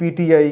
PTI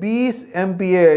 20 MPA,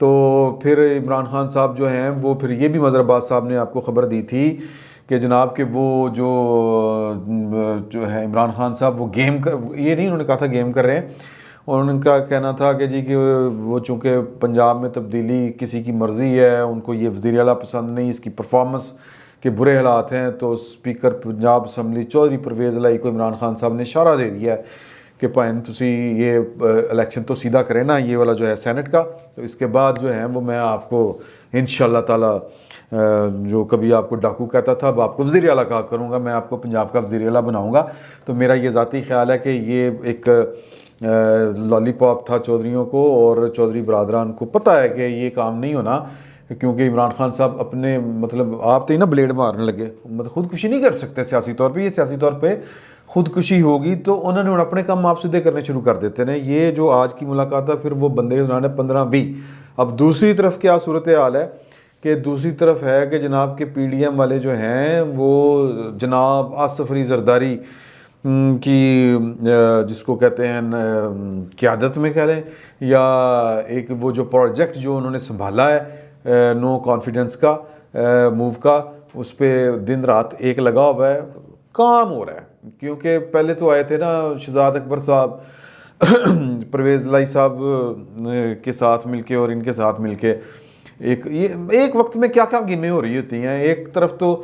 تو پھر عمران خان صاحب جو ہیں وہ پھر یہ بھی مظہر عباس صاحب نے آپ کو خبر دی تھی کہ جناب کہ وہ جو ہے عمران خان صاحب وہ گیم کر، یہ نہیں انہوں نے کہا تھا گیم کر رہے ہیں، اور ان کا کہنا تھا کہ جی کہ وہ چونکہ پنجاب میں تبدیلی کسی کی مرضی ہے، ان کو یہ وزیر اعلیٰ پسند نہیں، اس کی پرفارمنس کے برے حالات ہیں، تو اسپیکر پنجاب اسمبلی چودھری پرویز الہی کو عمران خان صاحب نے اشارہ دے دیا ہے کہ پائن تسی یہ الیکشن تو سیدھا کریں نا، یہ والا جو ہے سینٹ کا، تو اس کے بعد جو ہے وہ میں آپ کو انشاءاللہ تعالی جو کبھی آپ کو ڈاکو کہتا تھا اب آپ کو وزیر اعلیٰ کہا کروں گا، میں آپ کو پنجاب کا وزیر اعلیٰ بناؤں گا۔ تو میرا یہ ذاتی خیال ہے کہ یہ ایک لالی پاپ تھا چودھریوں کو، اور چودھری برادران کو پتہ ہے کہ یہ کام نہیں ہونا، کیونکہ عمران خان صاحب اپنے مطلب آپ تو ہی نا بلیڈ مارنے لگے، مطلب خودکشی نہیں کر سکتے سیاسی طور پہ، یہ سیاسی طور پہ خودکشی ہوگی تو انہوں نے اپنے کام آپ سیدھے کرنے شروع کر دیتے ہیں۔ یہ جو آج کی ملاقات ہے پھر وہ بندے انہوں نے 15-20۔ اب دوسری طرف کیا صورتحال ہے کہ دوسری طرف ہے کہ جناب کے پی ڈی ایم والے جو ہیں وہ جناب آصف علی زرداری کی جس کو کہتے ہیں قیادت میں کہہ لیں، یا ایک وہ جو پروجیکٹ جو انہوں نے سنبھالا ہے نو کانفیڈنس کا موو کا، اس پہ دن رات ایک لگا ہوا ہے، کام ہو رہا ہے۔ کیونکہ پہلے تو آئے تھے نا شہزاد اکبر صاحب پرویز الہی صاحب کے ساتھ مل کے اور ان کے ساتھ مل کے ایک وقت میں کیا کیا گیمیں ہو رہی ہوتی ہیں۔ ایک طرف تو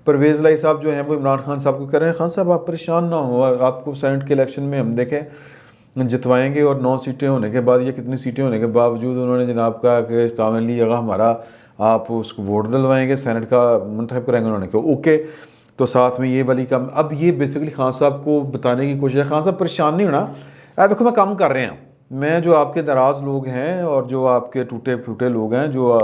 پرویز الہی صاحب جو ہیں وہ عمران خان صاحب کو کہہ رہے ہیں خان صاحب آپ پریشان نہ ہو، آپ کو سینٹ کے الیکشن میں ہم دیکھیں جتوائیں گے، اور 9 سیٹیں ہونے کے بعد یا کتنی سیٹیں ہونے کے باوجود انہوں نے جناب کہا کہ کامل علی اگر ہمارا آپ اس کو ووٹ دلوائیں گے، سینٹ کا منتخب کریں گے، انہوں نے کہا اوکے۔ تو ساتھ میں یہ والی کام، اب یہ بیسیکلی خان صاحب کو بتانے کی کوشش ہے خان صاحب پریشان نہیں ہونا، دیکھو میں کام کر رہے ہیں، میں جو آپ کے ناراض لوگ ہیں اور جو آپ کے ٹوٹے پھوٹے لوگ ہیں، جو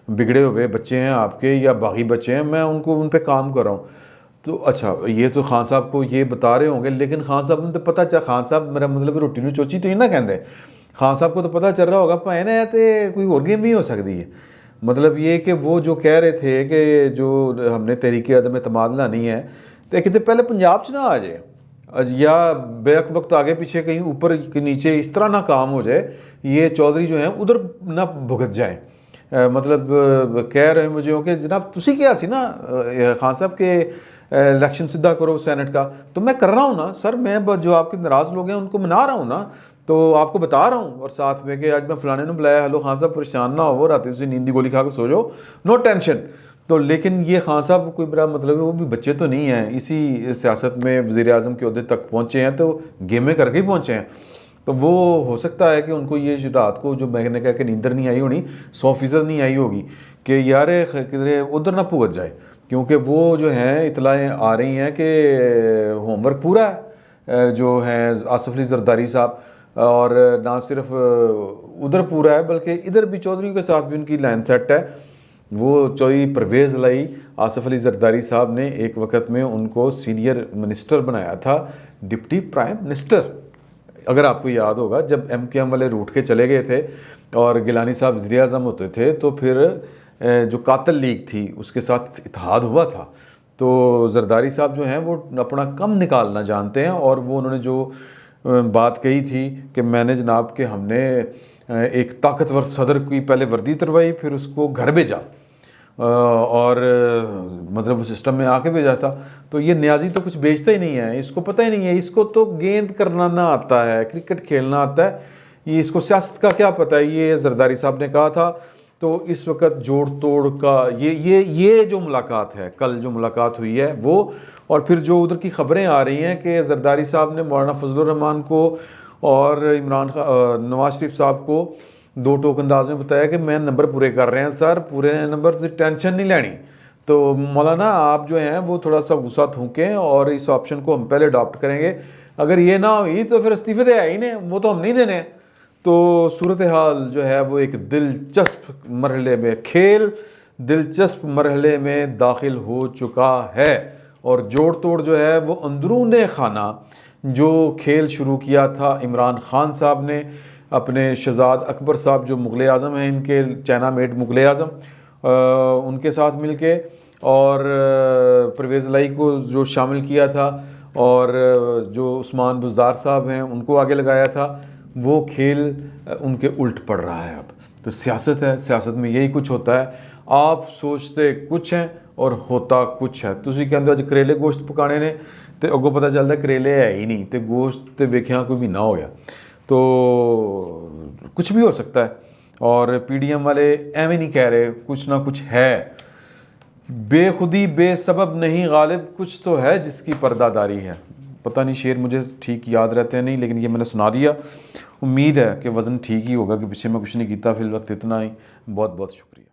بگڑے ہوئے بچے ہیں آپ کے یا باغی بچے ہیں، میں ان پہ کام کر رہا ہوں۔ تو اچھا یہ تو خان صاحب کو یہ بتا رہے ہوں گے، لیکن خان صاحب نے تو پتہ چلا، خان صاحب میرا مطلب روٹی نو چوچی تو ہی نہ کہندے، خان صاحب کو تو پتہ چل رہا ہوگا پائے نا تے کوئی اور گیم بھی ہو سکتی ہے۔ مطلب یہ کہ وہ جو کہہ رہے تھے کہ جو ہم نے تحریک عدم اعتماد لانی ہے تو کہتے پہلے پنجاب چ نہ آ جائے، یا بیک وقت آگے پیچھے کہیں اوپر نیچے اس طرح نہ کام ہو جائے، یہ چودھری جو ہیں ادھر نہ بھگت جائیں۔ مطلب کہہ رہے ہیں مجھے کہ جناب تسی کیا سی نا خان صاحب کے الیکشن سدھا کرو سینٹ کا، تو میں کر رہا ہوں نا سر، میں جو آپ کے ناراض لوگ ہیں ان کو منا رہا ہوں نا، تو آپ کو بتا رہا ہوں، اور ساتھ میں کہ آج میں فلانے نے بلایا، ہلو خان صاحب پریشان نہ ہو، رات سے نیند کی گولی کھا کے سو جاؤ، نو ٹینشن۔ تو لیکن یہ خان صاحب کوئی برا مطلب ہے، وہ بھی بچے تو نہیں ہیں، اسی سیاست میں وزیر اعظم کے عہدے تک پہنچے ہیں تو گیمیں کر کے ہی پہنچے ہیں، تو وہ ہو سکتا ہے کہ ان کو یہ رات کو جو میں نے کہا کہ نیندر نہیں آئی ہونی، 100% نہیں آئی ہوگی کہ یار کدھر ادھر نہ پھگت جائے، کیونکہ وہ جو ہیں اطلاعیں آ رہی ہیں کہ ہوم ورک پورا ہے جو ہیں آصف علی زرداری صاحب، اور نہ صرف ادھر پورا ہے بلکہ ادھر بھی چودھریوں کے ساتھ بھی ان کی لائن سیٹ ہے۔ وہ چودھری پرویز الہی آصف علی زرداری صاحب نے ایک وقت میں ان کو سینئر منسٹر بنایا تھا، ڈپٹی پرائم منسٹر، اگر آپ کو یاد ہوگا جب ایم کے ایم والے روٹ کے چلے گئے تھے اور گیلانی صاحب وزیر اعظم ہوتے تھے تو پھر جو قاتل لیگ تھی اس کے ساتھ اتحاد ہوا تھا، تو زرداری صاحب جو ہیں وہ اپنا کم نکالنا جانتے ہیں، اور وہ انہوں نے جو بات کہی تھی کہ میں نے جناب کہ ہم نے ایک طاقتور صدر کی پہلے وردی تروائی، پھر اس کو گھر بھیجا اور مطلب وہ سسٹم میں آ کے بھیجا تھا، تو یہ نیازی تو کچھ بیچتا ہی نہیں ہے، اس کو پتہ ہی نہیں ہے، اس کو تو گیند کرنا نہ آتا ہے، کرکٹ کھیلنا آتا ہے، یہ اس کو سیاست کا کیا پتہ ہے۔ یہ زرداری صاحب نے کہا تھا، تو اس وقت جوڑ توڑ کا یہ جو ملاقات ہے، کل جو ملاقات ہوئی ہے وہ، اور پھر جو ادھر کی خبریں آ رہی ہیں کہ زرداری صاحب نے مولانا فضل الرحمان کو اور نواز شریف صاحب کو 2 ٹوک انداز میں بتایا کہ میں نمبر پورے کر رہے ہیں سر، پورے نمبر سے ٹینشن نہیں لینی، تو مولانا آپ جو ہیں وہ تھوڑا سا غصہ تھونکیں اور اس آپشن کو ہم پہلے اڈاپٹ کریں گے، اگر یہ نہ ہوئی تو پھر استعفے دے آئی نہیں، وہ تو ہم نہیں دینے۔ تو صورتحال جو ہے وہ ایک دلچسپ مرحلے میں دلچسپ مرحلے میں داخل ہو چکا ہے، اور جوڑ توڑ جو ہے وہ اندرون خانہ جو کھیل شروع کیا تھا عمران خان صاحب نے اپنے شہزاد اکبر صاحب جو مغل اعظم ہیں، ان کے چائنا میڈ مغل اعظم، ان کے ساتھ مل کے، اور پرویز الہی کو جو شامل کیا تھا، اور جو عثمان بزدار صاحب ہیں ان کو آگے لگایا تھا، وہ کھیل ان کے الٹ پڑ رہا ہے اب. تو سیاست ہے, سیاست میں یہی کچھ ہوتا ہے, آپ سوچتے کچھ ہیں اور ہوتا کچھ ہے. تسی کہندے ہو کریلے گوشت پکانے نے تے اگوں پتہ چلتا ہے کریلے ہے ہی نہیں تے گوشت تے ویکھیاں کوئی بھی نہ ہویا. تو کچھ بھی ہو سکتا ہے. اور پی ڈی ایم والے ایویں نہیں کہہ رہے, کچھ نہ کچھ ہے. بے خودی بے سبب نہیں غالب, کچھ تو ہے جس کی پردہ داری ہے. پتہ نہیں شعر مجھے ٹھیک یاد رہتے ہیں نہیں, لیکن یہ میں نے سنا دیا. امید ہے کہ وزن ٹھیک ہی ہوگا کہ پیچھے میں کچھ نہیں کیتا. فی الوقت اتنا ہی. بہت بہت شکریہ.